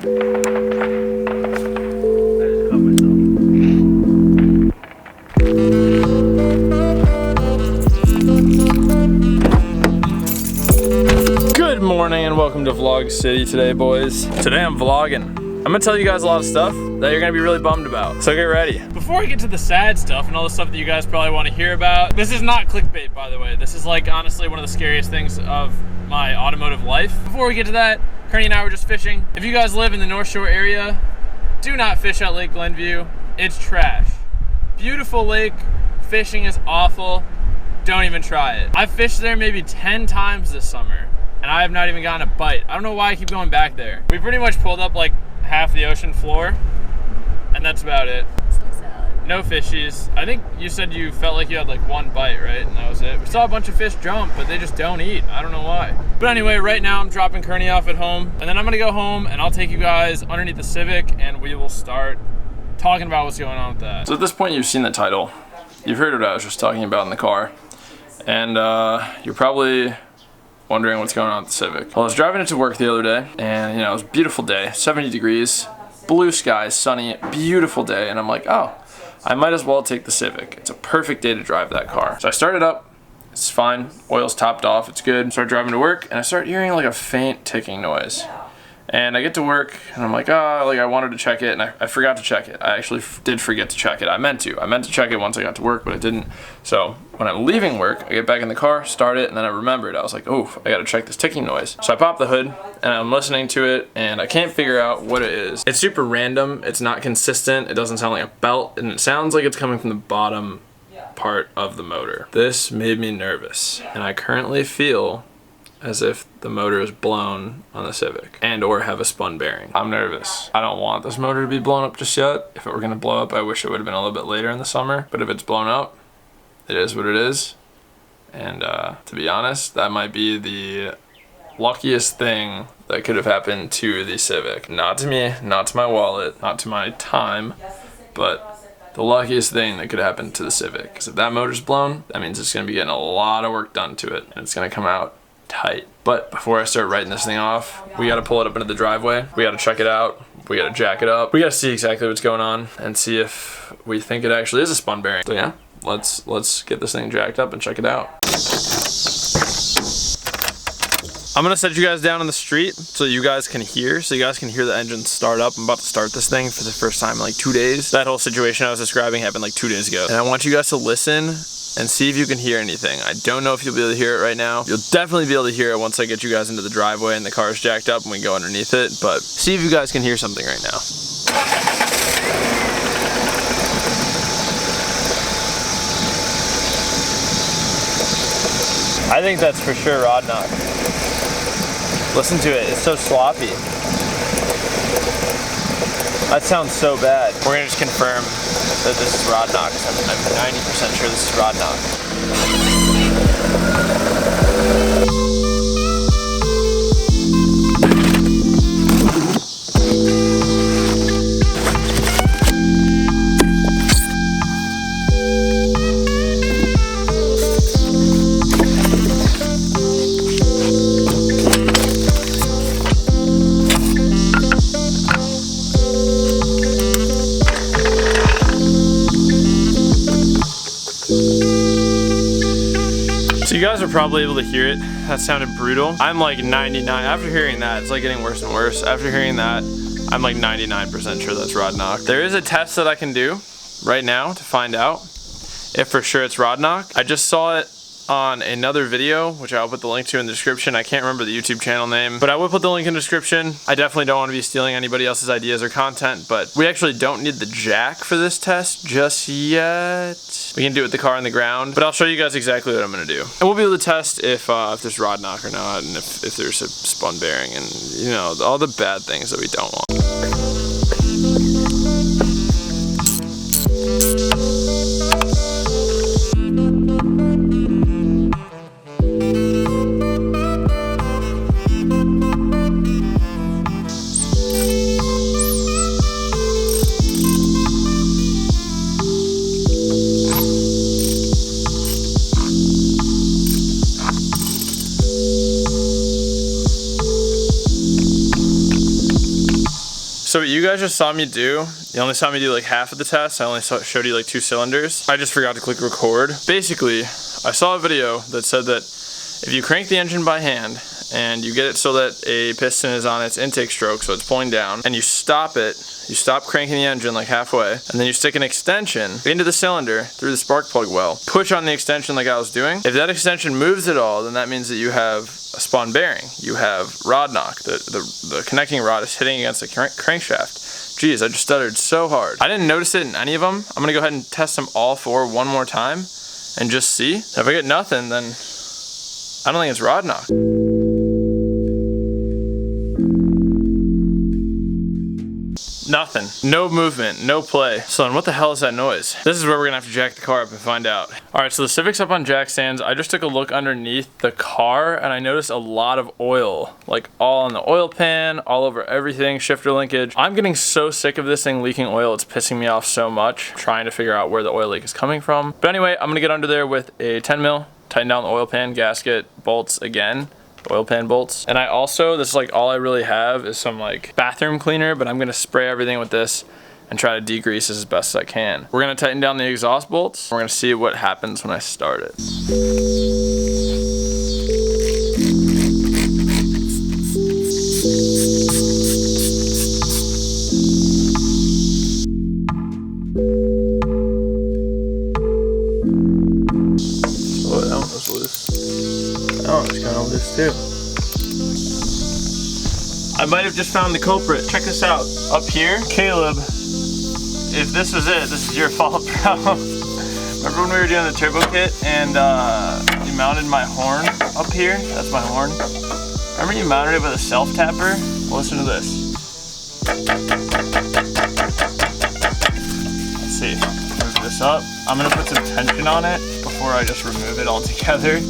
Good morning and welcome to Vlog City today, boys. Today I'm vlogging. I'm gonna tell you guys a lot of stuff that you're gonna be really bummed about, so get ready. Before we get to the sad stuff and all the stuff that you guys probably want to hear about, this is not clickbait, by the way. This is like honestly one of the scariest things of my automotive life. Before we get to that, Kearney and I were just fishing. If you guys live in the North Shore area, do not fish at Lake Glenview. It's trash. Beautiful lake, fishing is awful. Don't even try it. I've fished there maybe 10 times this summer and I have not even gotten a bite. I don't know why I keep going back there. We pretty much pulled up like half the ocean floor and that's about it. So sad. No fishies. I think you said you felt like you had like one bite, right? And that was it. We saw a bunch of fish jump, but they just don't eat. I don't know why. But anyway, right now I'm dropping Kearney off at home and then I'm gonna go home and I'll take you guys underneath the Civic and we will start talking about what's going on with that. So at this point you've seen the title. You've heard what I was just talking about in the car. And you're probably wondering what's going on with the Civic. Well, I was driving it to work the other day and you know, it was a beautiful day, 70 degrees, blue skies, sunny, beautiful day. And I'm like, oh, I might as well take the Civic. It's a perfect day to drive that car. So I started up, it's fine, oil's topped off, it's good. Start driving to work and I start hearing like a faint ticking noise. And I get to work and I'm like, oh, like I wanted to check it and I forgot to check it. I actually did forget to check it. I meant to check it once I got to work, but I didn't. So when I'm leaving work, I get back in the car, start it, and then I remembered. I was like, oh, I gotta check this ticking noise. So I pop the hood and I'm listening to it and I can't figure out what it is. It's super random, it's not consistent, it doesn't sound like a belt, and it sounds like it's coming from the bottom part of the motor. This made me nervous and I currently feel as if the motor is blown on the Civic and or have a spun bearing. I'm nervous. I don't want this motor to be blown up just yet. If it were gonna blow up, I wish it would have been a little bit later in the summer, but if it's blown up, it is what it is. And to be honest, that might be the luckiest thing that could have happened to the Civic. Not to me, not to my wallet, not to my time, but the luckiest thing that could happen to the Civic. Because if that motor's blown, that means it's gonna be getting a lot of work done to it and it's gonna come out tight. But before I start writing this thing off, we gotta pull it up into the driveway. We gotta check it out. We gotta jack it up. We gotta see exactly what's going on and see if we think it actually is a spun bearing. So yeah, let's get this thing jacked up and check it out. I'm gonna set you guys down on the street so you guys can hear the engine start up. I'm about to start this thing for the first time in like 2 days. That whole situation I was describing happened like 2 days ago. And I want you guys to listen and see if you can hear anything. I don't know if you'll be able to hear it right now. You'll definitely be able to hear it once I get you guys into the driveway and the car's jacked up and we go underneath it, but see if you guys can hear something right now. I think that's for sure rod knock. Listen to it, it's so sloppy. That sounds so bad. We're gonna just confirm that this is rod knock. I'm 90% sure this is rod knock. So you guys are probably able to hear it. That sounded brutal. I'm like 99, after hearing that, it's like getting worse and worse. After hearing that, I'm like 99% sure that's rod knock. There is a test that I can do right now to find out if for sure it's rod knock. I just saw it on another video, which I'll put the link to in the description. I can't remember the YouTube channel name, but I will put the link in the description. I definitely don't want to be stealing anybody else's ideas or content, but we actually don't need the jack for this test just yet. We can do it with the car on the ground, but I'll show you guys exactly what I'm gonna do. And we'll be able to test if there's rod knock or not, and if there's a spun bearing, and you know, all the bad things that we don't want. So what you guys just saw me do, you only saw me do like half of the test. I only showed you like 2 cylinders. I just forgot to click record. Basically, I saw a video that said that if you crank the engine by hand and you get it so that a piston is on its intake stroke, so it's pulling down, and you stop it, you stop cranking the engine like halfway, and then you stick an extension into the cylinder through the spark plug well, push on the extension like I was doing. If that extension moves at all, then that means that you have a spun bearing. You have rod knock. The connecting rod is hitting against the crankshaft. Jeez, I just stuttered so hard. I didn't notice it in any of them. I'm gonna go ahead and test them all 4 one more time and just see. If I get nothing, then I don't think it's rod knock. Nothing. No movement, no play. So then what the hell is that noise? This is where we're gonna have to jack the car up and find out. All right, so the Civic's up on jack stands. I just took a look underneath the car and I noticed a lot of oil, like all on the oil pan, all over everything, shifter linkage. I'm getting so sick of this thing leaking oil. It's pissing me off so much, trying to figure out where the oil leak is coming from. But anyway, I'm gonna get under there with a 10 mil, tighten down the oil pan, gasket, bolts again. Oil pan bolts. And I also, this is like all I really have is some like bathroom cleaner, but I'm gonna spray everything with this and try to degrease as best as I can. We're gonna tighten down the exhaust bolts. We're gonna see what happens when I start it. Oh, that one was loose. Oh, it's kind of loose too. I might have just found the culprit. Check this out. Up here, Caleb, if this was it, this is your fault, bro. Remember when we were doing the turbo kit and you mounted my horn up here? That's my horn. Remember you mounted it with a self-tapper? Well, listen to this. Let's see. Move this up. I'm gonna put some tension on it before I just remove it altogether.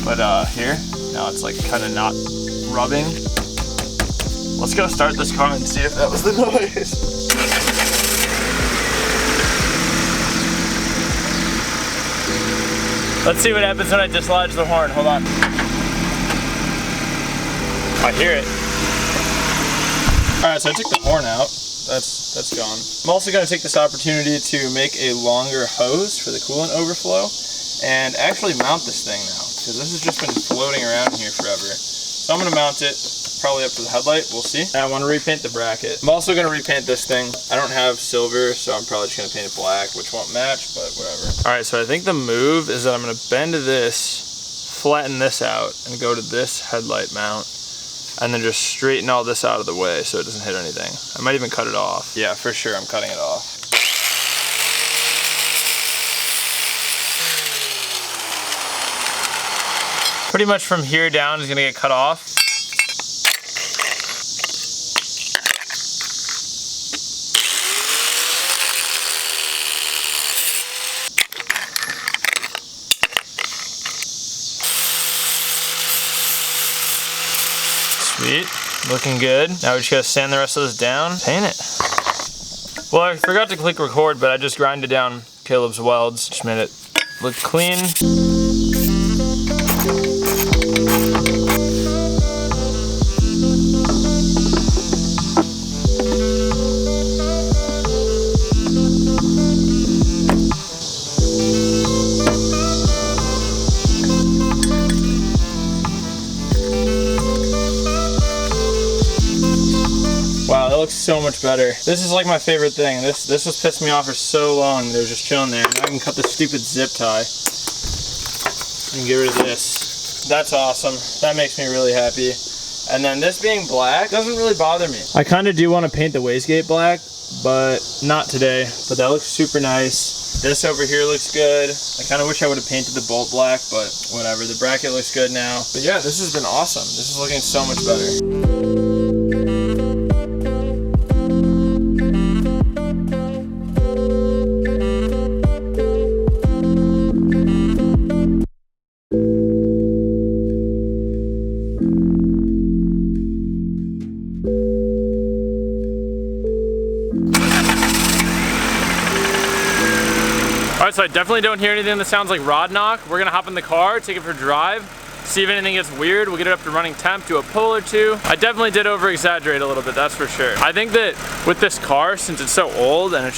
But here, now it's like kind of not rubbing. Let's go start this car and see if that was the noise. Let's see what happens when I dislodge the horn. Hold on. I hear it. All right, so I took the horn out. That's gone. I'm also gonna take this opportunity to make a longer hose for the coolant overflow and actually mount this thing now, because this has just been floating around here forever. So I'm gonna mount it, probably up to the headlight, we'll see. And I wanna repaint the bracket. I'm also gonna repaint this thing. I don't have silver, so I'm probably just gonna paint it black, which won't match, but whatever. All right, so I think the move is that I'm gonna bend this, flatten this out, and go to this headlight mount, and then just straighten all this out of the way so it doesn't hit anything. I might even cut it off. Yeah, for sure, I'm cutting it off. Pretty much from here down is gonna get cut off. Sweet, looking good. Now we just gotta sand the rest of this down, paint it. Well, I forgot to click record, but I just grinded down Caleb's welds. Just made it look clean. Wow, that looks so much better. This is like my favorite thing. This was pissing me off for so long that it was just chilling there. Now I can cut this stupid zip tie and get rid of this. That's awesome. That makes me really happy. And then this being black doesn't really bother me. I kind of do want to paint the wastegate black, but not today. But that looks super nice. This over here looks good. I kind of wish I would have painted the bolt black, but whatever. The bracket looks good now. But yeah, this has been awesome. This is looking so much better. Alright, so I definitely don't hear anything that sounds like rod knock. We're gonna hop in the car, take it for a drive, see if anything gets weird. We'll get it up to running temp, do a pull or two. I definitely did over exaggerate a little bit, that's for sure. I think that with this car, since it's so old and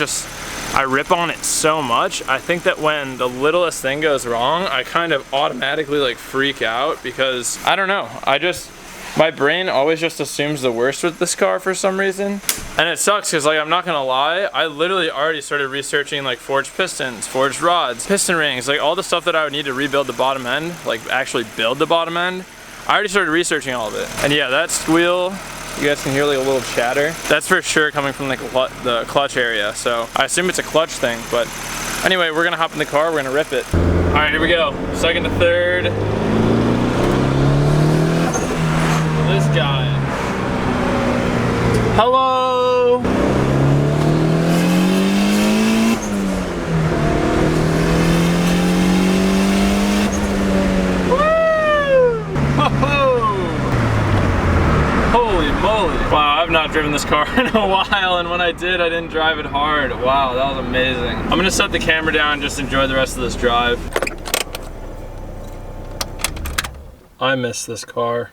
I rip on it so much, I think that when the littlest thing goes wrong, I kind of automatically like freak out because, I don't know, my brain always just assumes the worst with this car for some reason. And it sucks because, like, I'm not gonna lie, I literally already started researching like forged pistons, forged rods, piston rings, like all the stuff that I would need to rebuild the bottom end, like actually build the bottom end. I already started researching all of it. And yeah, that squeal, you guys can hear like a little chatter. That's for sure coming from like the clutch area. So I assume it's a clutch thing, but anyway, we're gonna hop in the car, we're gonna rip it. All right, here we go. Second to third. This guy. Hello. Woo! Holy moly. Wow, I've not driven this car in a while, and when I did, I didn't drive it hard. Wow, that was amazing. I'm gonna set the camera down and just enjoy the rest of this drive. I miss this car.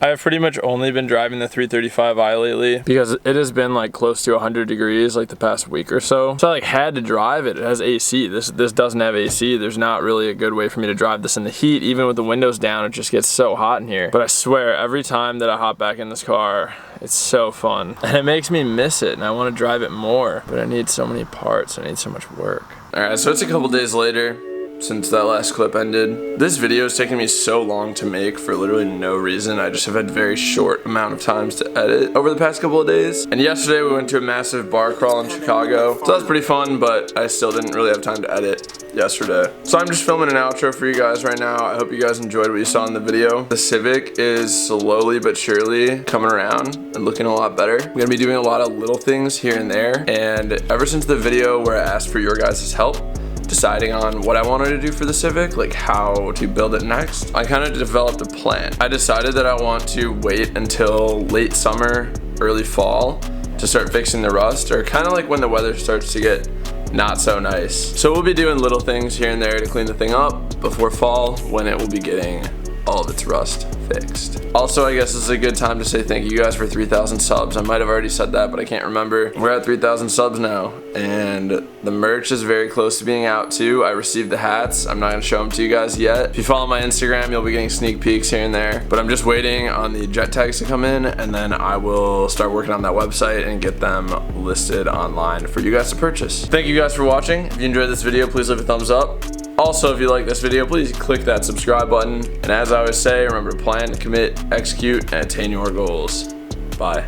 I have pretty much only been driving the 335i lately because it has been like close to 100 degrees like the past week or so. So I like had to drive it. It has AC. This doesn't have AC. There's not really a good way for me to drive this in the heat. Even with the windows down, it just gets so hot in here. But I swear, every time that I hop back in this car, it's so fun. And it makes me miss it and I want to drive it more. But I need so many parts. I need so much work. All right, so it's a couple days later since that last clip ended. This video has taken me so long to make for literally no reason. I just have had very short amount of times to edit over the past couple of days. And yesterday we went to a massive bar crawl in Chicago. So that was pretty fun, but I still didn't really have time to edit yesterday. So I'm just filming an outro for you guys right now. I hope you guys enjoyed what you saw in the video. The Civic is slowly but surely coming around and looking a lot better. I'm gonna be doing a lot of little things here and there. And ever since the video where I asked for your guys' help, deciding on what I wanted to do for the Civic, like how to build it next, I kind of developed a plan. I decided that I want to wait until late summer, early fall to start fixing the rust, or kind of like when the weather starts to get not so nice. So we'll be doing little things here and there to clean the thing up before fall, when it will be getting all of its rust fixed. Also, I guess this is a good time to say thank you guys for 3,000 subs. I might have already said that, but I can't remember. We're at 3,000 subs now, and the merch is very close to being out too. I received the hats. I'm not gonna show them to you guys yet. If you follow my Instagram, you'll be getting sneak peeks here and there, but I'm just waiting on the jet tags to come in, and then I will start working on that website and get them listed online for you guys to purchase. Thank you guys for watching. If you enjoyed this video, please leave a thumbs up. Also, if you like this video, please click that subscribe button. And as I always say, remember to plan, commit, execute, and attain your goals. Bye.